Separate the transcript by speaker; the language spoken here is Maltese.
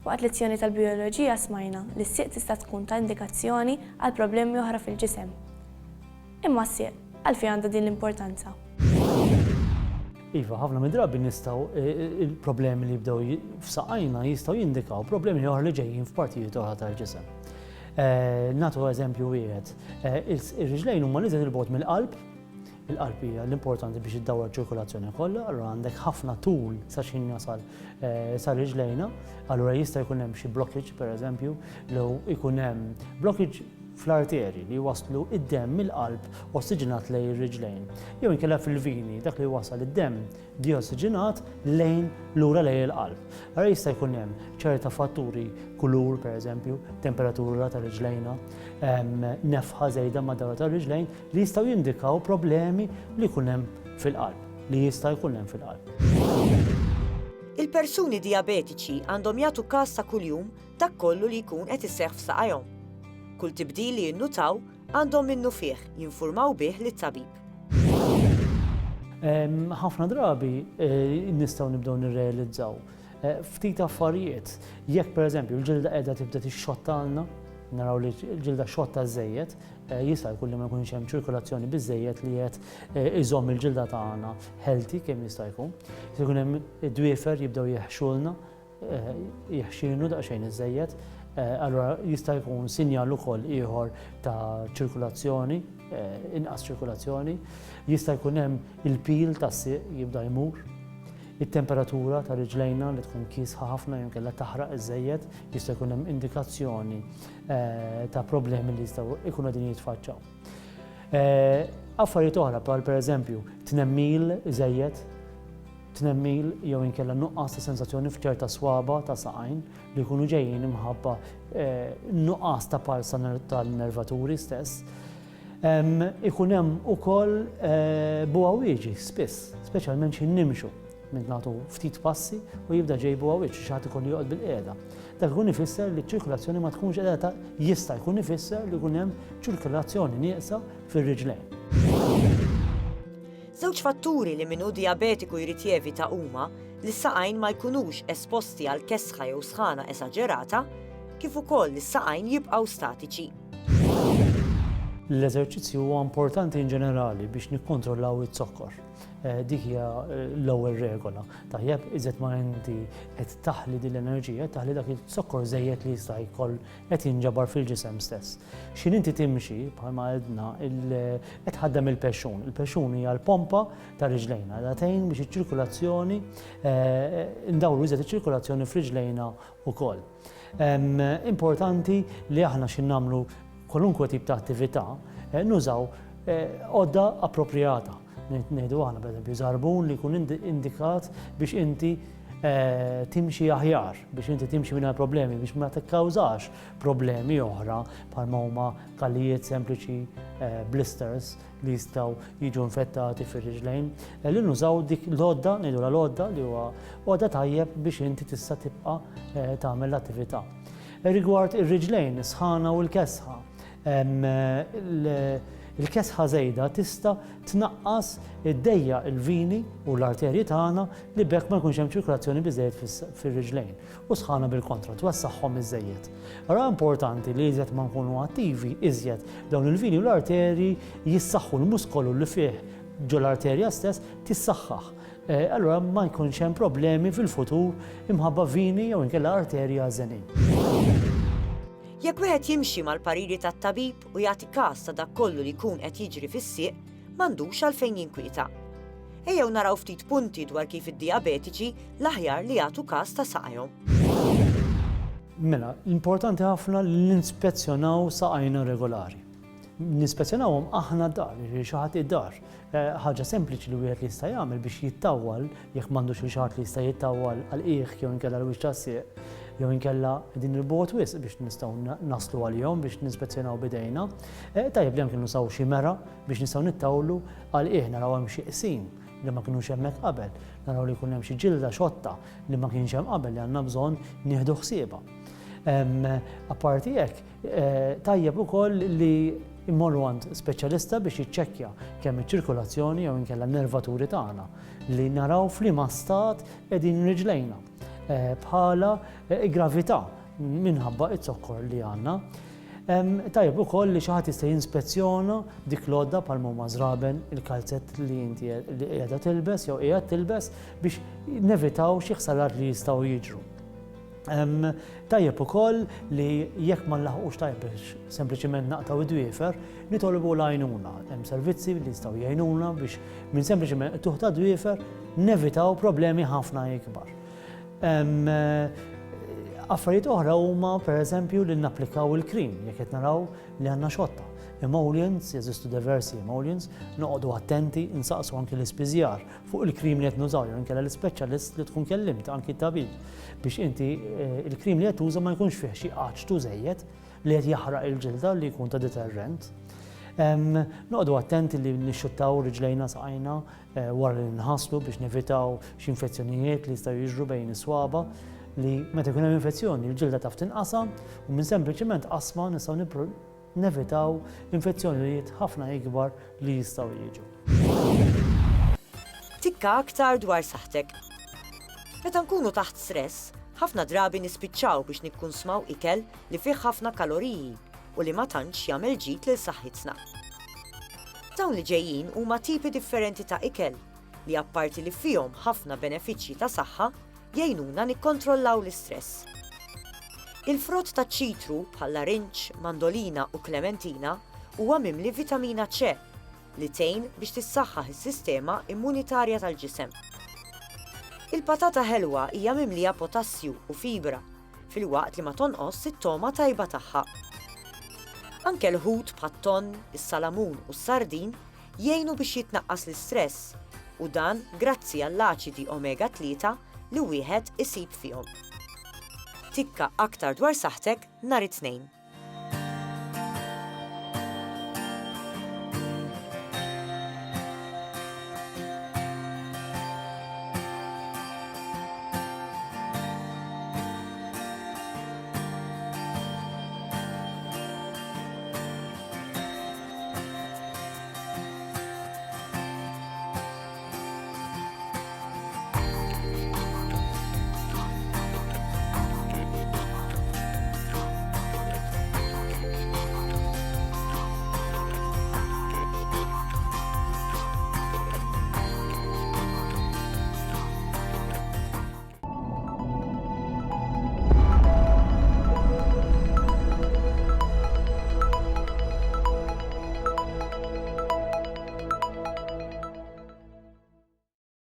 Speaker 1: Waqt lezzjoni tal-bijoloġija smajna li s-sieq tista' tkun ta' indikazzjoni għal problemi oħra fil-ġisem. Imma s-sieq għalfejn għandha din l-importanza.
Speaker 2: Iva, ħafna mid-drabi nistgħu il-problemi li jibdew f'saqajna jistgħu jindikaw problemi oħra li ġejjin f'partijiet oħra tal-ġisem. Nagħtu eżempju wieħed. Ir-riġlejn huma li il-bogħod mill-qalb. Il-qalb hija l-importanti biex iddawwar ċirkolazzjoni kollha, allura għandek ħafna tul sa x'in jasal sar-riġlejna, allura jista' jkun hemm xi blockage pereżempju, jew ikun hemm blockage fl-arterji li waslu id-demm mill-qalb ossiġenat lejn ir-riġlejn. Jew inkella fil-vini dak li wasal id-demm diossiġenat lejn lura lejn il-qalb. Allura jista' jkun hemm ċerta fatturi, kulur pereżempju, temperatura tar-riġlejna, nefħa żejda mad-dawra tar-riġlejn li jistgħu jindikaw problemi li jkun hemm fil-qalb, li jista' jkun hemm fil-qalb.
Speaker 3: Il-persuni dijabetiċi għandhom jagħtu każ ta' kuljum dak kollu li jkun qed isseħħ f'saqajhom. Kull tibdil li jinnutaw għandhom minnu fih jinfurmaw bih lit-tabib.
Speaker 2: Ħafna drabi nistgħu nibdew nirrealizzaw ftit affarijiet. Jekk pereżempju l-ġilda qiegħda tibda tixxottalna, naraw li l-ġilda xotta żejjed, jista' jkun li ma jkunx hemm ċirkolazzjoni biżżejjed li qed iżomm il-ġilda tagħna healthy kemm jista' jkun. Jista' jkun hemm id-dwiefer jibdew jeħxulna, jeħxinu daqsxejn iżejjed. Allura jista' jkun sinjal ukoll ieħor ta' ċirkulazzjoni, inqas ċirkulazzjoni, jista' jkun hemm il-pil tas-sieq jibda jmur, it-temperatura ta' riġlejna li tkun kiesħa ħafna jew kellha taħraq iżejjed, jista' jkun hemm indikazzjoni ta' problemi li jistgħu jkunu qegħdin jitfaċċaw. Affarijiet oħra bħal pereżempju tnemmil iżejjed, tnemmil jew inkella nuqqas ta' sensazzjoni f'ċerta swaba ta' saqajn li jkunu ġejjin imħabba nuqqas ta' palsa tal-nervaturi stess. Ikun hemm ukoll bugħawieġi spiss, speċjalment xi nimxu minn nagħtu ftit passi u jibda ġej bugħawieġ xi ħadd ikollu joqgħod bil-qiegħda. Dak ikun ifisser li ċ-ċirkolazzjoni ma tkunx qiegħda jista' jkun ifisser li jkun hemm ċirkolazzjoni nieqsa fir-riġlejn.
Speaker 3: Żewġ fatturi li minnu dijabetiku jrid jevita huma li s-saqajn ma jkunux esposti għal kesħa jew sħana esaġerata, kif ukoll li s-saqajn jibqgħu statiċi.
Speaker 2: L-eżerċizzju huwa importanti in ġenerali biex nikkontrollaw it-zokkor. Dik hija l-ewwel regola. Tajjeb iżed ma inti qed taħli din l-enerġija, taħli dak it-zokkor żejjed li jista' jkoll qed jinġabar fil-ġisem stess. X'in inti timxi bħalma għedna qed ħaddem il-pexxun. Il-pexxun hija l-pompa ta' riġlejna daqtejn biex iċ-ċirkulazzjoni ndawru iżed iċ-ċirkulazzjoni f'riġlejna wkoll. Importanti li aħna x'in nagħmlu kwalunkwe tip ta' attività nużaw għodda approprijata. Ngħidu aħna pereżempju żarbun li jkun indikat biex inti timxi aħjar, biex inti timxi mingħajr problemi, biex ma tikkawżax problemi oħra bħalma huma kallijiet sempliċi, blisters li jistgħu jiġu infettati fir-riġlejn. Li nużaw dik l-għodda, ngħidulha l-għodda li huwa għodda tajjeb biex inti tista' tibqa' tagħmel l-attività. Rigward ir-riġlejn, sħana u l-kesħa. Il-kesħa żejda tista' tnaqqas id-dejja il-vini u l-arterji tagħna li bekk ma jkunx hemm ċirkolazzjoni biżżejjed fir-riġlejn u sħana bil-kontra twassaħħhom iżejjed. Allura importanti li iżjed ma nkunu attivi iżjed dawn il-vini u l-arterji jissaħħu l-muskolu li fih ġo l-arterja stess tissaħħaħ. Allura ma jkunx hemm problemi fil-futur imħabba vini jew inkella arterja żenin.
Speaker 3: Jekk wieħed jimxi mal-pariri tat-tabib u jagħti każ ta' dak kollu li jkun qed jiġri fis-sieq, m'għandux għalfejn jinkwieta. Ejjew naraw ftit punti dwar kif id-dijabetiċi l-aħjar li jagħtu każ ta' saqajhom.
Speaker 2: Mela, importanti ħafna li ninspezzjonaw saqajna regolari. Nispezzjonawhom aħna d-dar, xi ħadd id-dar. Ħaġa sempliċi li wieħed li jista' jagħmel biex jittawwal jekk m'għandux xi ħadd li jista' jittawwal għal qiegħ jew inkella l-wiċċ tas-sieq jew inkella din il-bogħod wisq biex nistgħu naslu għalihom biex nispezzjonaw bidejna. Tajjeb li hemm kienu nusaw xi mera biex nistgħu nittawlu għal qiegħ naraw hemm xi qsim li ma kinux hemmhekk qabel, naraw li jkun hemm xi ġilda xotta li ma kienx hemm qabel li għandna bżonn nieħdu ħsiebha. Apparti hekk tajjeb ukoll li immorru għand speċjalista biex jiċċekkja kemm iċ-ċirkolazzjoni jew inkella n-nervaturi tagħna li naraw f'liema stat qegħdin riġlejna. bħala gravità minħabba it-sokkor li għandna. Tajjeb ukoll li xi ħadd jista' jinspezzjona dik l-għodda bħal huma żraben il-kalzett li inti qiegħda tilbes jew qiegħed tilbes biex nevitaw xi ħsarat li jistgħu jiġru. Tajjeb ukoll li jekk ma nlaħqux tajjeb biex sempliċement naqtaw id-dwiefer, nitolbu l-għajnuna. Hemm servizzi li jistgħu jgħinuna biex minn sempliċement tuħ ta' dwiefer nevitaw problemi ħafna ikbar. Affarijiet oħra huma pereżempju li napplikaw il-krim jekk qed naraw li għandna xotta. Emollients, jeżistu diversi emollients, noqogħdu attenti insaqsu anke l-ispiżjar fuq il-krim li qed nużaw, jew inkella l-ispeċjalist li tkun kellimt anke tabib biex inti il-krim li qed tuża ma jkunx fih xi qaċtu żejjed li qed jaħraq il-ġilda li jkun ta' deterrent. Noqogħdu attenti li nixxuttaw riġlejna saqajna wara li nħasslu biex nevitaw xi infezzjonijiet li jistgħu jiġru bejn is-swaba li meta jkun hemm infezzjoni l-ġilda taf tinqasam u minn sempliċement qasma nistgħu nevitaw infezzjonijiet ħafna ikbar li jistgħu jiġu.
Speaker 3: Tikka aktar dwar saħtek. Meta nkunu taħt stress, ħafna drabi nispiċċaw biex nikkonsmaw ikel li fih ħafna kaloriji u li ma tantx jagħmel ġid lil saħħitna. Dawn li ġejjin huma tipi differenti ta' ikel li apparti li fihom ħafna benefiċċji ta' saħħa jgħinuna nikkontrollaw l-istress. Il-frott ta' ċitru bħal arinċ, mandolina u klementina huwa mimli vitamina C li tgħin biex tissaħħaħ is-sistema immunitarja tal-ġisem. Il-patata ħelwa hija mimlija potassju u fibra filwaqt li ma tonqos it-toma tajba tagħha. Anke l-ħut bħat-tonn, is-salamun u s-sardin jgħinu biex jitnaqqas l-istress u dan grazzi għall-aċidi omega 3 li wieħed isib fihom. Tikka aktar dwar saħtek nhar it-tnejn.